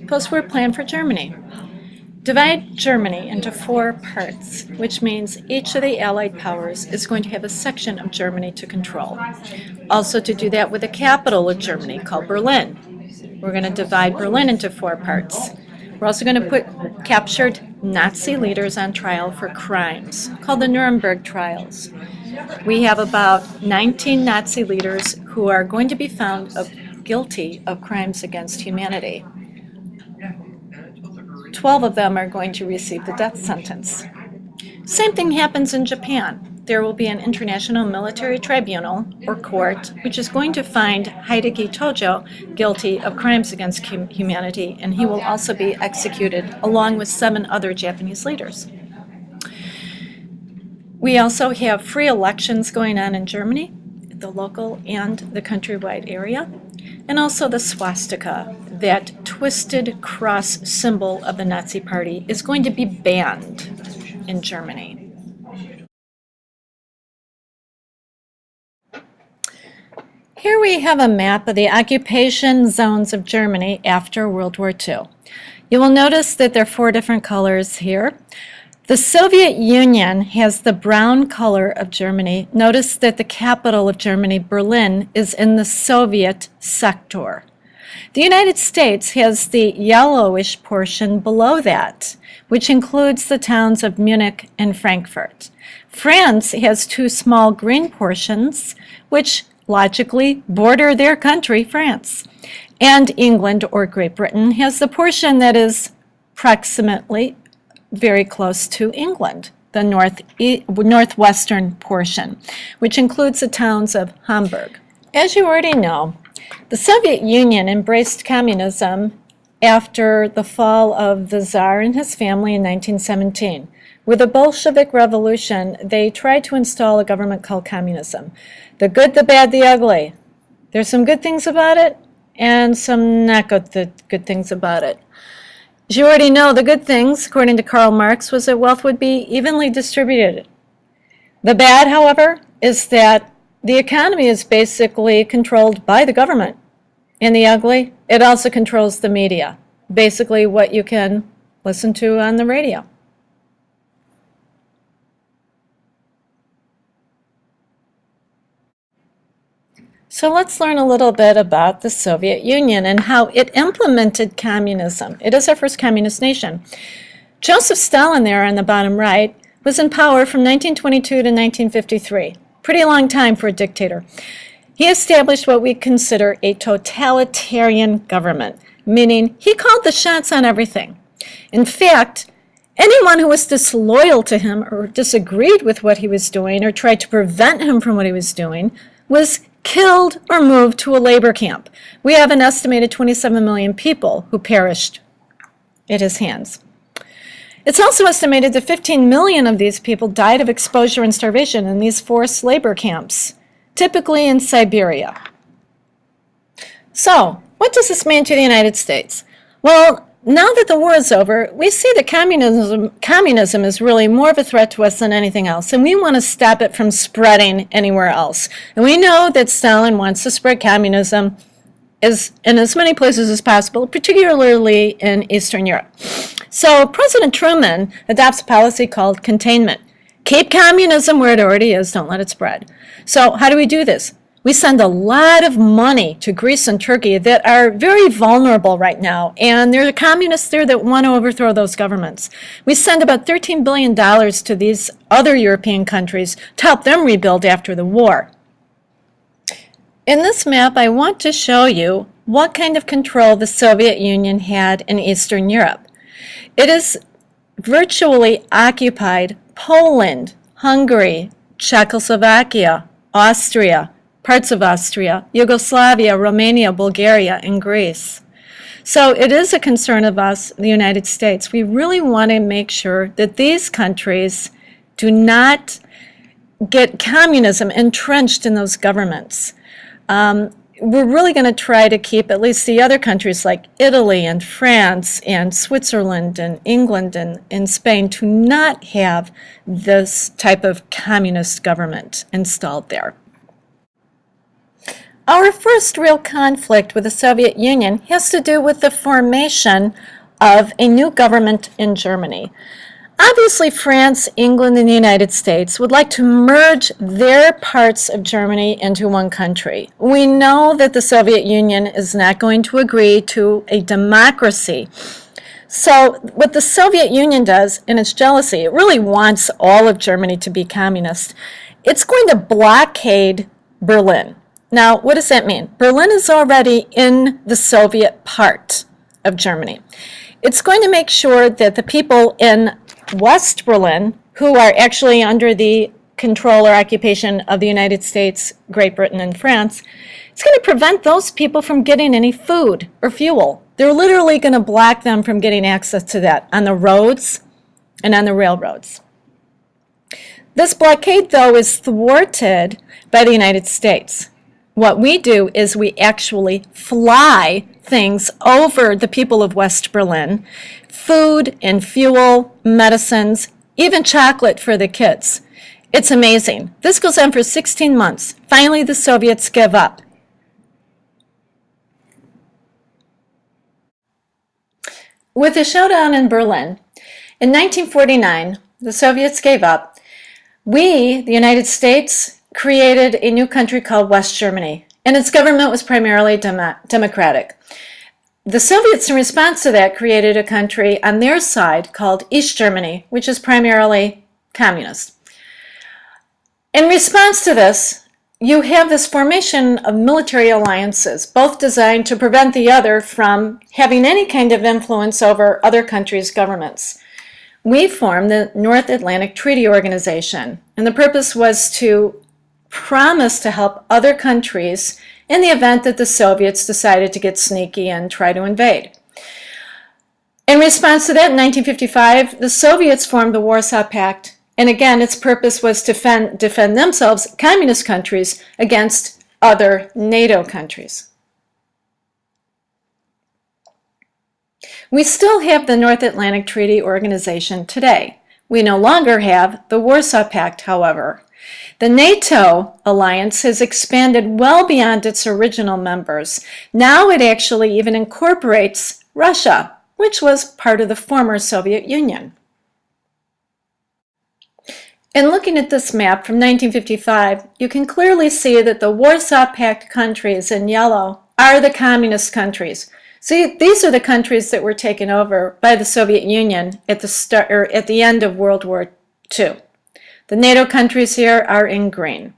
Post-war plan for Germany. Divide Germany into 4 parts, which means each of the Allied powers is going to have a section of Germany to control. Also to do that with the capital of Germany, called Berlin. We're going to divide Berlin into 4 parts. We're also going to put captured Nazi leaders on trial for crimes, called the Nuremberg trials. We have about 19 Nazi leaders who are going to be found guilty of crimes against humanity. 12 of them are going to receive the death sentence. Same thing happens in Japan. There will be an international military tribunal, or court, which is going to find Hideki Tojo guilty of crimes against humanity, and he will also be executed along with 7 other Japanese leaders. We also have free elections going on in Germany, the local and the countrywide area, and also the swastika, that twisted cross symbol of the Nazi Party, is going to be banned in Germany. Here we have a map of the occupation zones of Germany after World War II. You will notice that there are 4 different colors here. The Soviet Union has the brown color of Germany. Notice that the capital of Germany, Berlin, is in the Soviet sector. The United States has the yellowish portion below that, which includes the towns of Munich and Frankfurt. France has 2 small green portions, which logically border their country, France. And England, or Great Britain, has the portion that is approximately very close to England, the northwestern portion, which includes the towns of Hamburg. As you already know, the Soviet Union embraced communism after the fall of the Tsar and his family in 1917. With the Bolshevik Revolution, they tried to install a government called communism. The good, the bad, the ugly. There's some good things about it and some not good things about it. As you already know, the good things, according to Karl Marx, was that wealth would be evenly distributed. The bad, however, is that the economy is basically controlled by the government. And the ugly, it also controls the media, basically what you can listen to on the radio. So let's learn a little bit about the Soviet Union and how it implemented communism. It is our first communist nation. Joseph Stalin there on the bottom right was in power from 1922 to 1953. Pretty long time for a dictator. He established what we consider a totalitarian government, meaning he called the shots on everything. In fact, anyone who was disloyal to him or disagreed with what he was doing or tried to prevent him from what he was doing was killed or moved to a labor camp. We have an estimated 27 million people who perished at his hands. It's also estimated that 15 million of these people died of exposure and starvation in these forced labor camps, typically in Siberia. So, what does this mean to the United States? Well, now that the war is over, we see that communism is really more of a threat to us than anything else, and we want to stop it from spreading anywhere else. And we know that Stalin wants to spread communism in as many places as possible, particularly in Eastern Europe. So President Truman adopts a policy called containment. Keep communism where it already is, don't let it spread. So how do we do this? We send a lot of money to Greece and Turkey that are very vulnerable right now, and there are communists there that want to overthrow those governments. We send about $13 billion to these other European countries to help them rebuild after the war. In this map, I want to show you what kind of control the Soviet Union had in Eastern Europe. It has virtually occupied Poland, Hungary, Czechoslovakia, Austria, parts of Austria, Yugoslavia, Romania, Bulgaria, and Greece. So it is a concern of us, the United States. We really want to make sure that these countries do not get communism entrenched in those governments. We're really going to try to keep at least the other countries like Italy and France and Switzerland and England and Spain to not have this type of communist government installed there. our first real conflict with the Soviet Union has to do with the formation of a new government in Germany. Obviously, France, England, and the United States would like to merge their parts of Germany into one country. We know that the Soviet Union is not going to agree to a democracy. So what the Soviet Union does in its jealousy, it really wants all of Germany to be communist. It's going to blockade Berlin. Now, what does that mean? Berlin is already in the Soviet part of Germany. It's going to make sure that the people in West Berlin, who are actually under the control or occupation of the United States, Great Britain, and France, it's going to prevent those people from getting any food or fuel. They're literally going to block them from getting access to that on the roads and on the railroads. This blockade, though, is thwarted by the United States. What we do is we actually fly things over the people of West Berlin, food and fuel, medicines, even chocolate for the kids. It's amazing. This goes on for 16 months. Finally, the Soviets give up. With the showdown in Berlin, in 1949, the Soviets gave up. We, the United States, created a new country called West Germany, and its government was primarily democratic. The Soviets, in response to that, created a country on their side called East Germany, which is primarily communist. In response to this, you have this formation of military alliances, both designed to prevent the other from having any kind of influence over other countries' governments. We formed the North Atlantic Treaty Organization, and the purpose was to promise to help other countries in the event that the Soviets decided to get sneaky and try to invade. In response to that, in 1955, the Soviets formed the Warsaw Pact, and again, its purpose was to defend themselves, communist countries, against other NATO countries. We still have the North Atlantic Treaty Organization today. We no longer have the Warsaw Pact, however. The NATO alliance has expanded well beyond its original members. Now it actually even incorporates Russia, which was part of the former Soviet Union. In looking at this map from 1955, you can clearly see that the Warsaw Pact countries in yellow are the communist countries. See, these are the countries that were taken over by the Soviet Union at the end of World War II. The NATO countries here are in green.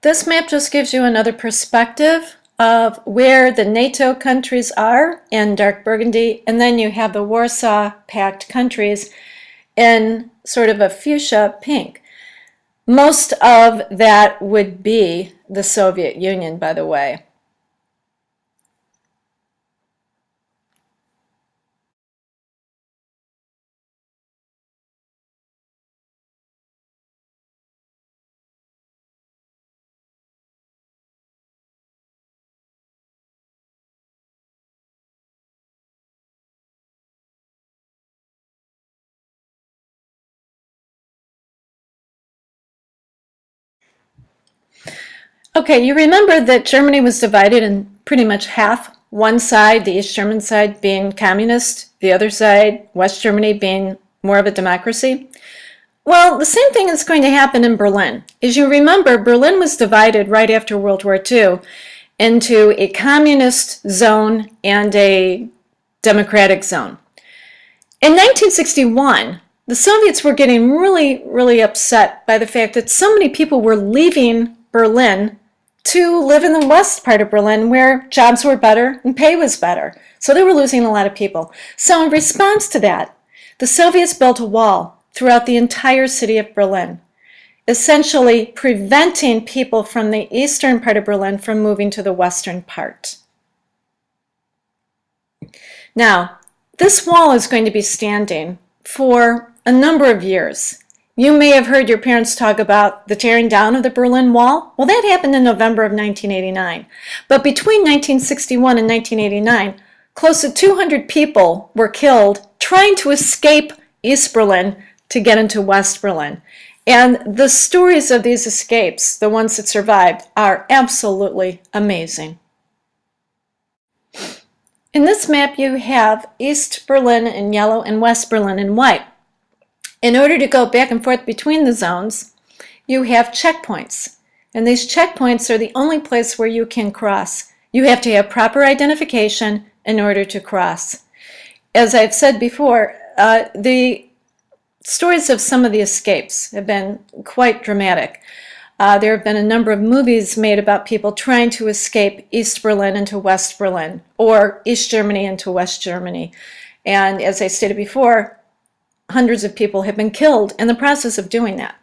This map just gives you another perspective of where the NATO countries are in dark burgundy, and then you have the Warsaw Pact countries in sort of a fuchsia pink. Most of that would be the Soviet Union, by the way. Okay, you remember that Germany was divided in pretty much half. One side, the East German side, being communist, the other side, West Germany, being more of a democracy. Well, the same thing is going to happen in Berlin. As you remember, Berlin was divided right after World War II into a communist zone and a democratic zone. In 1961, the Soviets were getting really upset by the fact that so many people were leaving Berlin to live in the west part of Berlin where jobs were better and pay was better. So they were losing a lot of people. So in response to that, the Soviets built a wall throughout the entire city of Berlin, essentially preventing people from the eastern part of Berlin from moving to the western part. Now, this wall is going to be standing for a number of years. You may have heard your parents talk about the tearing down of the Berlin Wall. Well, that happened in November of 1989. But between 1961 and 1989, close to 200 people were killed trying to escape East Berlin to get into West Berlin. And the stories of these escapes, the ones that survived, are absolutely amazing. In this map, you have East Berlin in yellow and West Berlin in white. In order to go back and forth between the zones, you have checkpoints. And these checkpoints are the only place where you can cross. You have to have proper identification in order to cross. As I've said before, the stories of some of the escapes have been quite dramatic. There have been a number of movies made about people trying to escape East Berlin into West Berlin, or East Germany into West Germany. And as I stated before, hundreds of people have been killed in the process of doing that.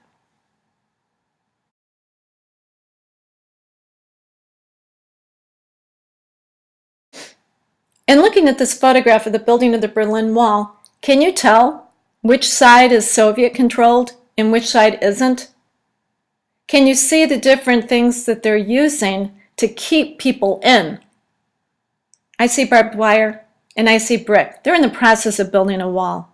And looking at this photograph of the building of the Berlin Wall, can you tell which side is Soviet controlled and which side isn't? Can you see the different things that they're using to keep people in? I see barbed wire and I see brick. They're in the process of building a wall.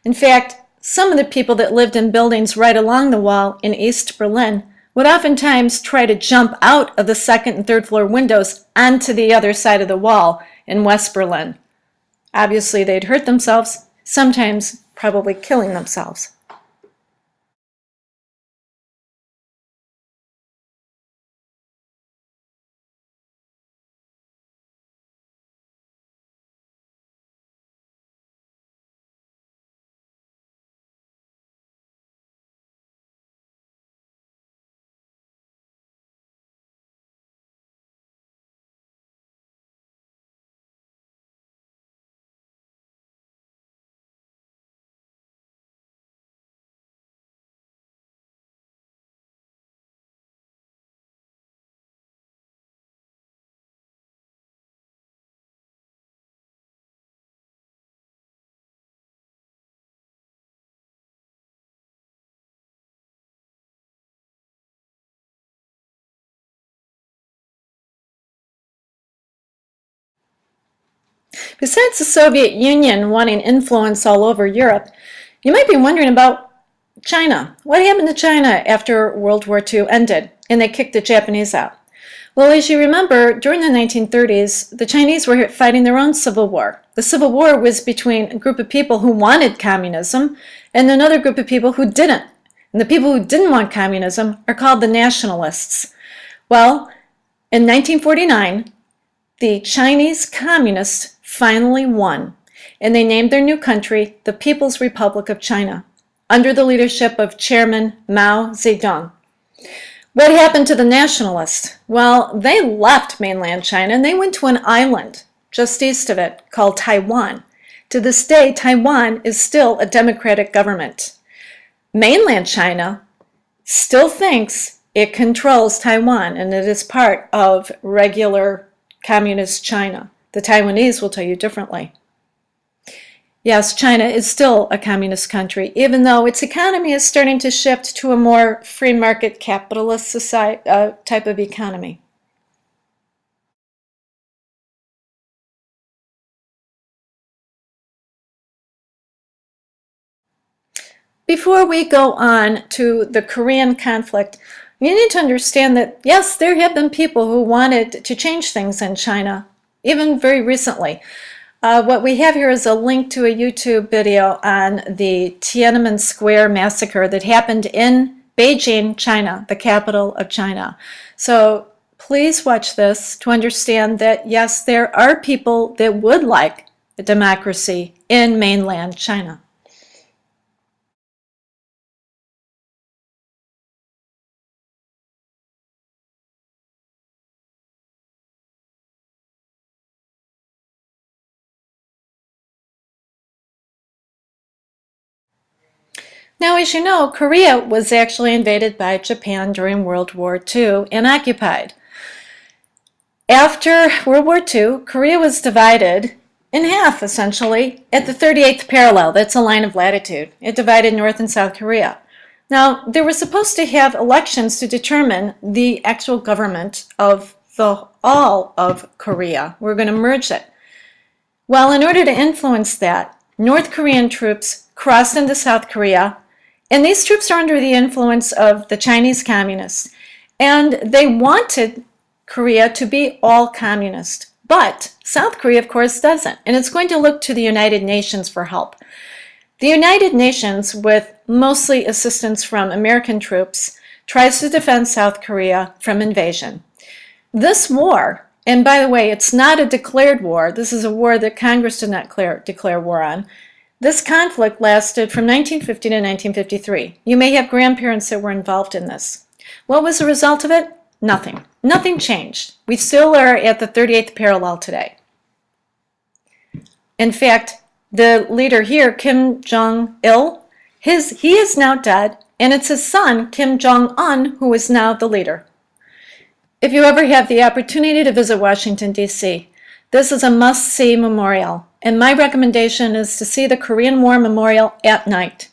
In fact, some of the people that lived in buildings right along the wall in East Berlin would oftentimes try to jump out of the second and third floor windows onto the other side of the wall in West Berlin. Obviously, they'd hurt themselves, sometimes probably killing themselves. Besides the Soviet Union wanting influence all over Europe, you might be wondering about China. What happened to China after World War II ended and they kicked the Japanese out? Well, as you remember, during the 1930s, the Chinese were fighting their own civil war. The civil war was between a group of people who wanted communism and another group of people who didn't. And the people who didn't want communism are called the nationalists. Well, in 1949, the Chinese communists finally won, and they named their new country the People's Republic of China, under the leadership of Chairman Mao Zedong. What happened to the nationalists? Well, they left mainland China and they went to an island just east of it called Taiwan. To this day, Taiwan is still a democratic government. Mainland China still thinks it controls Taiwan and it is part of regular communist China. The Taiwanese will tell you differently. Yes, China is still a communist country, even though its economy is starting to shift to a more free market capitalist society, type of economy. Before we go on to the Korean conflict, you need to understand that, yes, there have been people who wanted to change things in China, even very recently. What we have here is a link to a YouTube video on the Tiananmen Square massacre that happened in Beijing, China, the capital of China. So please watch this to understand that, yes, there are people that would like a democracy in mainland China. Now, as you know, Korea was actually invaded by Japan during World War II and occupied. After World War II, Korea was divided in half, essentially, at the 38th parallel. That's a line of latitude. It divided North and South Korea. Now, they were supposed to have elections to determine the actual government of all of Korea. We're going to merge it. Well, in order to influence that, North Korean troops crossed into South Korea, and these troops are under the influence of the Chinese communists, and they wanted Korea to be all communist. But South Korea, of course, doesn't, and it's going to look to the United Nations for help. The United Nations, with mostly assistance from American troops, tries to defend South Korea from invasion. This war, and by the way, it's not a declared war. This is a war that Congress did not declare war on. This conflict lasted from 1950 to 1953. You may have grandparents that were involved in this. What was the result of it? Nothing. Nothing changed. We still are at the 38th parallel today. In fact, the leader here, Kim Jong-il, he is now dead, and it's his son, Kim Jong-un, who is now the leader. If you ever have the opportunity to visit Washington, D.C., this is a must-see memorial, and my recommendation is to see the Korean War Memorial at night.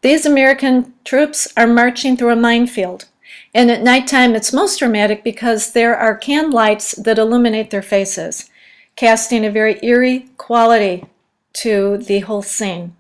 These American troops are marching through a minefield, and at nighttime it's most dramatic because there are can lights that illuminate their faces, casting a very eerie quality to the whole scene.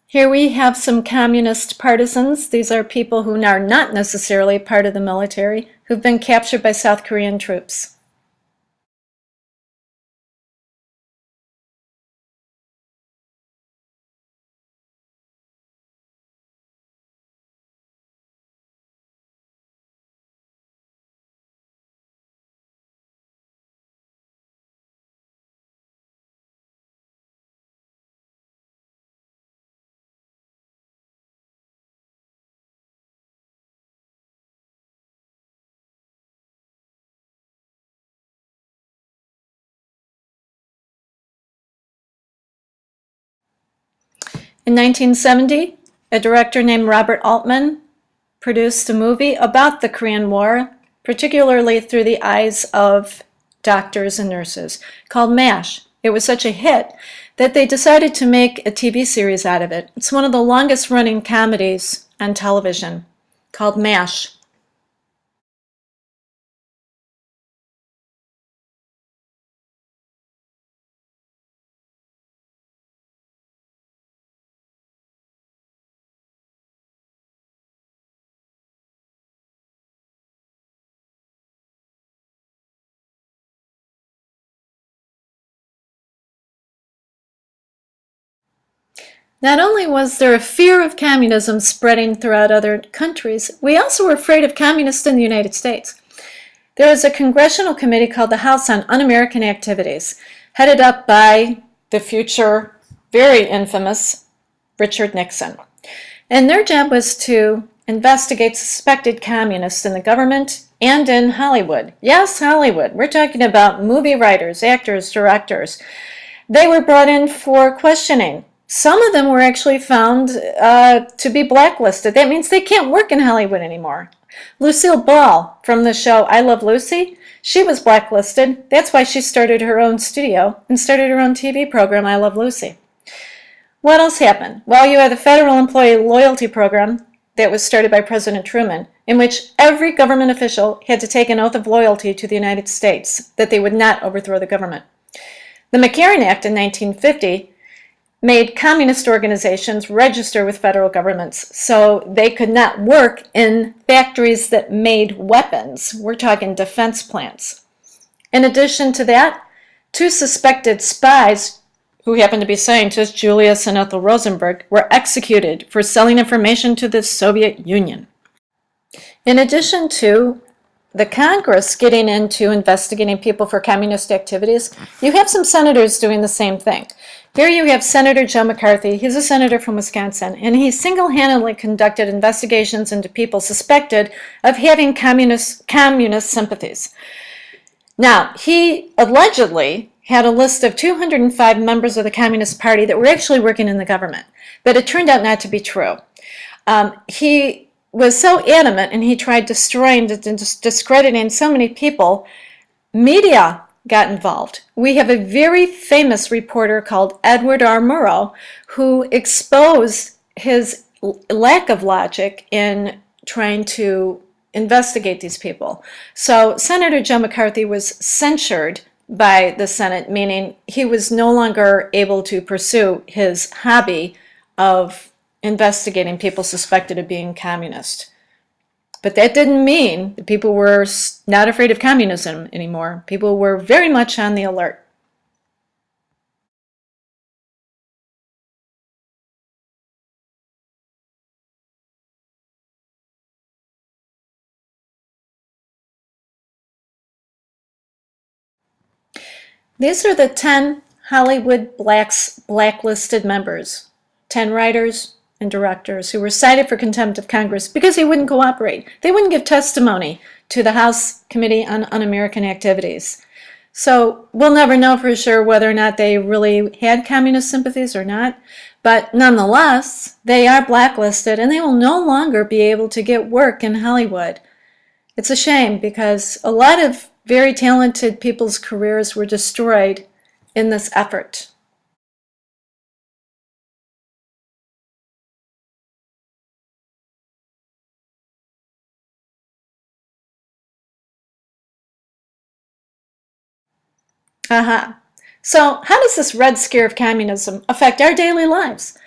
Here we have some communist partisans. These are people who are not necessarily part of the military, who've been captured by South Korean troops. In 1970, a director named Robert Altman produced a movie about the Korean War, particularly through the eyes of doctors and nurses, called MASH. It was such a hit that they decided to make a TV series out of it. It's one of the longest running comedies on television, called MASH. Not only was there a fear of communism spreading throughout other countries, we also were afraid of communists in the United States. There was a congressional committee called the House on Un-American Activities, headed up by the future, very infamous Richard Nixon. And their job was to investigate suspected communists in the government and in Hollywood. Yes, Hollywood. We're talking about movie writers, actors, directors. They were brought in for questioning. Some of them were actually found to be blacklisted. That means they can't work in Hollywood anymore. Lucille Ball from the show I Love Lucy, she was blacklisted. That's why she started her own studio and started her own TV program, I Love Lucy. What else happened? Well, you had the Federal Employee Loyalty Program that was started by President Truman, in which every government official had to take an oath of loyalty to the United States, that they would not overthrow the government. The McCarran Act in 1950 made communist organizations register with federal governments so they could not work in factories that made weapons. We're talking defense plants. In addition to that, two suspected spies, who happened to be scientists, Julius and Ethel Rosenberg, were executed for selling information to the Soviet Union. In addition to the Congress getting into investigating people for communist activities, you have some senators doing the same thing. Here you have Senator Joe McCarthy. He's a senator from Wisconsin, and he single-handedly conducted investigations into people suspected of having communist sympathies. Now, he allegedly had a list of 205 members of the Communist Party that were actually working in the government, but it turned out not to be true. He was so adamant, and he tried destroying, discrediting so many people. Media got involved. We have a very famous reporter called Edward R. Murrow who exposed his lack of logic in trying to investigate these people. So Senator Joe McCarthy was censured by the Senate, meaning he was no longer able to pursue his hobby of investigating people suspected of being communist. But that didn't mean that people were not afraid of communism anymore. People were very much on the alert. These are the 10 Hollywood blacklisted members, 10 writers and directors who were cited for contempt of Congress because they wouldn't cooperate. They wouldn't give testimony to the House Committee on Un-American Activities. So we'll never know for sure whether or not they really had communist sympathies or not, but nonetheless, they are blacklisted and they will no longer be able to get work in Hollywood. It's a shame because a lot of very talented people's careers were destroyed in this effort. So how does this Red Scare of communism affect our daily lives?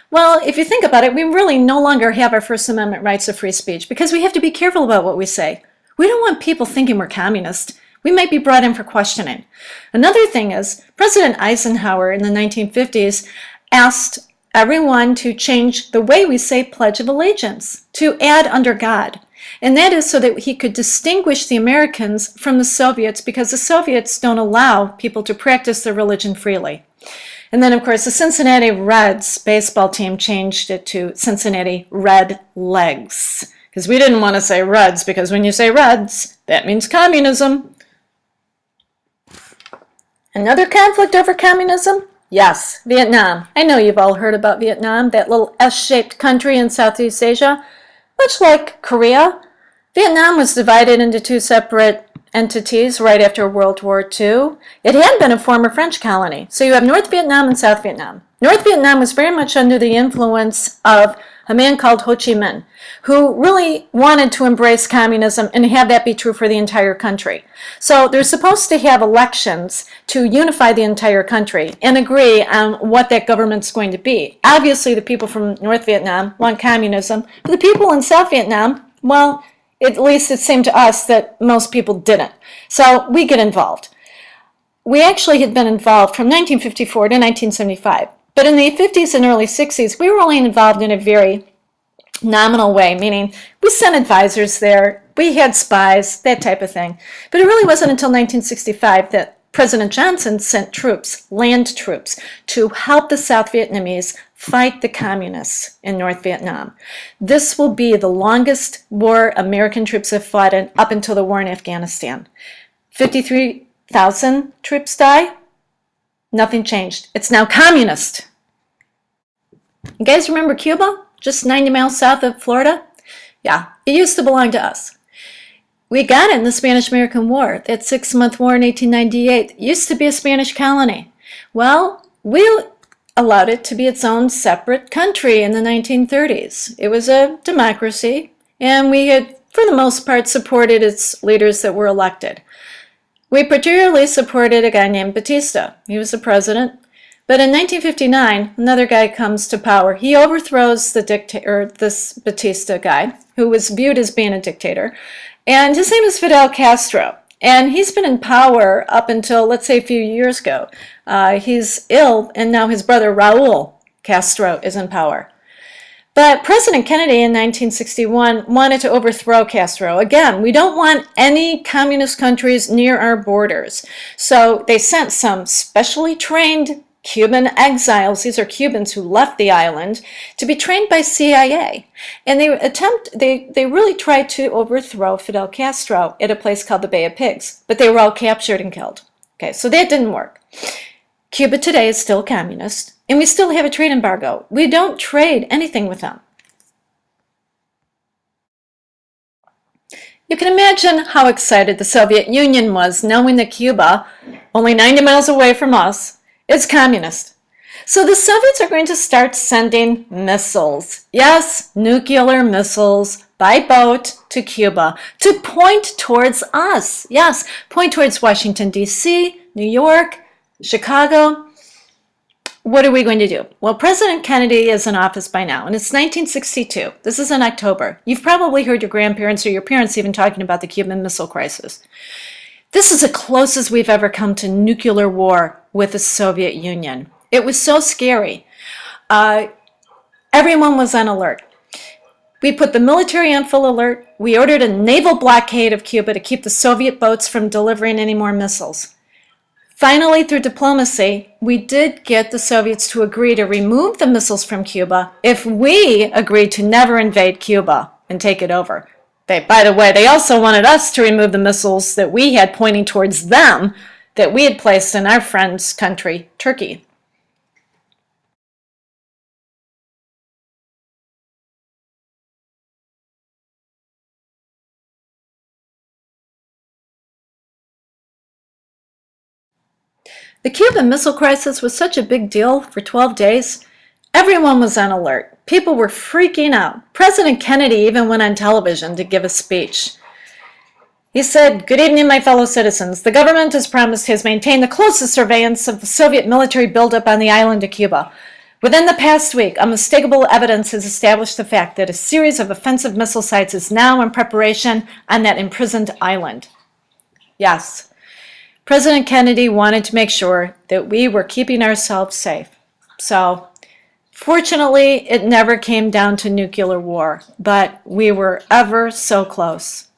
Well, if you think about it, we really no longer have our First Amendment rights of free speech because we have to be careful about what we say. We don't want people thinking we're communist. We might be brought in for questioning. Another thing is, President Eisenhower in the 1950s asked everyone to change the way we say Pledge of Allegiance, to add under God. And that is so that he could distinguish the Americans from the Soviets because the Soviets don't allow people to practice their religion freely. And then, of course, the Cincinnati Reds baseball team changed it to Cincinnati Red Legs because we didn't want to say Reds because when you say Reds, that means communism. Another conflict over communism? Yes, Vietnam. I know you've all heard about Vietnam, that little S-shaped country in Southeast Asia. Much like Korea, Vietnam was divided into two separate entities right after World War II. It had been a former French colony. So you have North Vietnam and South Vietnam. North Vietnam was very much under the influence of a man called Ho Chi Minh, who really wanted to embrace communism and have that be true for the entire country. So they're supposed to have elections to unify the entire country and agree on what that government's going to be. Obviously, the people from North Vietnam want communism, but the people in South Vietnam, well, at least it seemed to us that most people didn't. So we get involved. We actually had been involved from 1954 to 1975. But in the 50s and early 60s, we were only involved in a very nominal way, meaning we sent advisors there, we had spies, that type of thing. But it really wasn't until 1965 that President Johnson sent troops, land troops, to help the South Vietnamese fight the communists in North Vietnam. This will be the longest war American troops have fought in up until the war in Afghanistan. 53,000 troops die. Nothing changed. It's now communist. You guys remember Cuba? Just 90 miles south of Florida? Yeah, it used to belong to us. We got it in the Spanish-American War. That 6-month war in 1898 used to be a Spanish colony. Well, we allowed it to be its own separate country in the 1930s. It was a democracy, and we had, for the most part, supported its leaders that were elected. We particularly supported a guy named Batista. He was the president. But in 1959, another guy comes to power. He overthrows the dictator, this Batista guy, who was viewed as being a dictator. And his name is Fidel Castro. And he's been in power up until, let's say, a few years ago. He's ill, and now his brother Raul Castro is in power. But President Kennedy in 1961 wanted to overthrow Castro. Again, we don't want any communist countries near our borders. So they sent some specially trained Cuban exiles, these are Cubans who left the island, to be trained by CIA. And they really tried to overthrow Fidel Castro at a place called the Bay of Pigs, but they were all captured and killed. Okay, so that didn't work. Cuba today is still communist, and we still have a trade embargo. We don't trade anything with them. You can imagine how excited the Soviet Union was knowing that Cuba, only 90 miles away from us, is communist. So the Soviets are going to start sending missiles. Yes, nuclear missiles by boat to Cuba to point towards us. Yes, point towards Washington, D.C., New York, Chicago. What are we going to do? Well, President Kennedy is in office by now, and it's 1962. This is in October. You've probably heard your grandparents or your parents even talking about the Cuban Missile Crisis. This is the closest we've ever come to nuclear war with the Soviet Union. It was so scary. Everyone was on alert. We put the military on full alert. We ordered a naval blockade of Cuba to keep the Soviet boats from delivering any more missiles. Finally, through diplomacy, we did get the Soviets to agree to remove the missiles from Cuba if we agreed to never invade Cuba and take it over. By the way, they also wanted us to remove the missiles that we had pointing towards them that we had placed in our friend's country, Turkey. The Cuban Missile Crisis was such a big deal for 12 days. Everyone was on alert. People were freaking out. President Kennedy even went on television to give a speech. He said, "Good evening, my fellow citizens. The government has maintained the closest surveillance of the Soviet military buildup on the island of Cuba. Within the past week, unmistakable evidence has established the fact that a series of offensive missile sites is now in preparation on that imprisoned island." Yes. President Kennedy wanted to make sure that we were keeping ourselves safe. So, fortunately, it never came down to nuclear war, but we were ever so close.